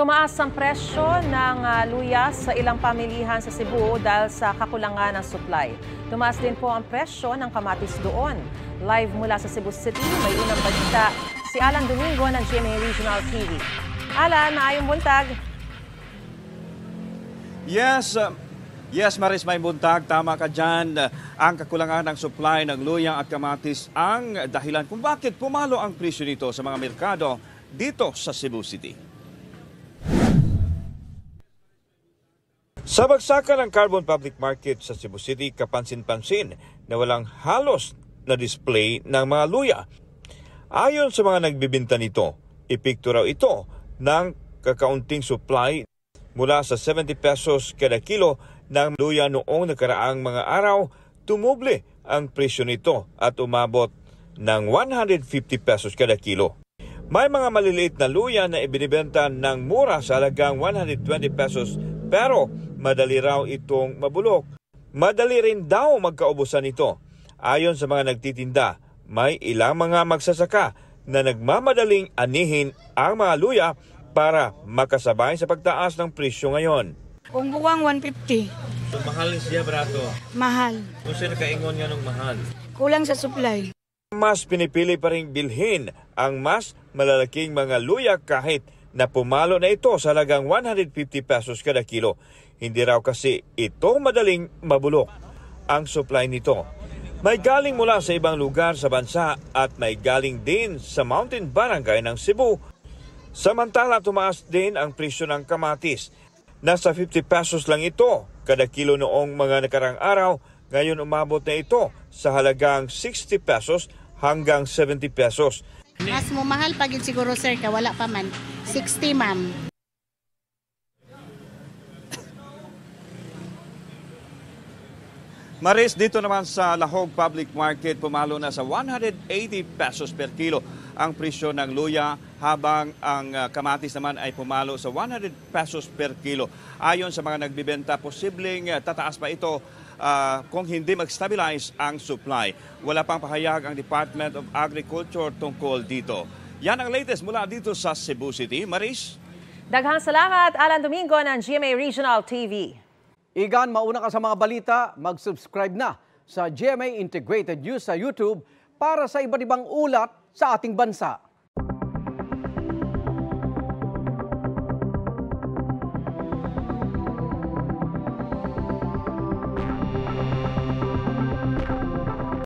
Tumaas ang presyo ng luya sa ilang pamilihan sa Cebu dahil sa kakulangan ng supply. Tumaas din po ang presyo ng kamatis doon. Live mula sa Cebu City, may unang balita si Alan Domingo ng GMA Regional TV. Alan, maayong buntag. Yes, Maris, may buntag. Tama ka dyan. Ang kakulangan ng supply ng luyang at kamatis ang dahilan kung bakit pumalo ang presyo nito sa mga merkado dito sa Cebu City. Sa bagsakan ng Carbon Public Market sa Cebu City, kapansin-pansin na walang halos na display ng mga luya. Ayon sa mga nagbibinta nito, epekto raw ito ng kakaunting supply mula sa 70 pesos kada kilo ng luya noong nakaraang mga araw. Tumuble ang presyo nito at umabot ng 150 pesos kada kilo. May mga maliliit na luya na ibinibenta ng mura sa halagang 120 pesos pero madali raw itong mabulok. Madali rin daw magkaubusan ito. Ayon sa mga nagtitinda, may ilang mga magsasaka na nagmamadaling anihin ang mga luya para makasabay sa pagtaas ng presyo ngayon. Kung buwang 150. So, mahal siya, brato? Mahal. Kung sino kaingon niya ng mahal? Kulang sa supply. Mas pinipili pa rin bilhin ang mas malalaking mga luya kahit na pumalo na ito sa halagang 150 pesos kada kilo. Hindi raw kasi ito madaling mabulok ang supply nito. May galing mula sa ibang lugar sa bansa at may galing din sa mountain barangay ng Cebu. Samantala, tumaas din ang presyo ng kamatis. Nasa 50 pesos lang ito kada kilo noong mga nakarang araw. Ngayon umabot na ito sa halagang 60 pesos hanggang 70 pesos. Mas mo mahal pag siguro sir ka wala pa man 60 ma'am. Maris, dito naman sa Lahog Public Market, pumalo na sa 180 pesos per kilo ang presyo ng luya, habang ang kamatis naman ay pumalo sa 100 pesos per kilo. Ayon sa mga nagbibenta, posibleng tataas pa ito kung hindi mag-stabilize ang supply. Wala pang pahayag ang Department of Agriculture tungkol dito. Yan ang latest mula dito sa Cebu City. Maris? Daghang salamat, Alan Domingo ng GMA Regional TV. Igan, mauna ka sa mga balita, mag-subscribe na sa GMA Integrated News sa YouTube para sa iba't ibang ulat sa ating bansa.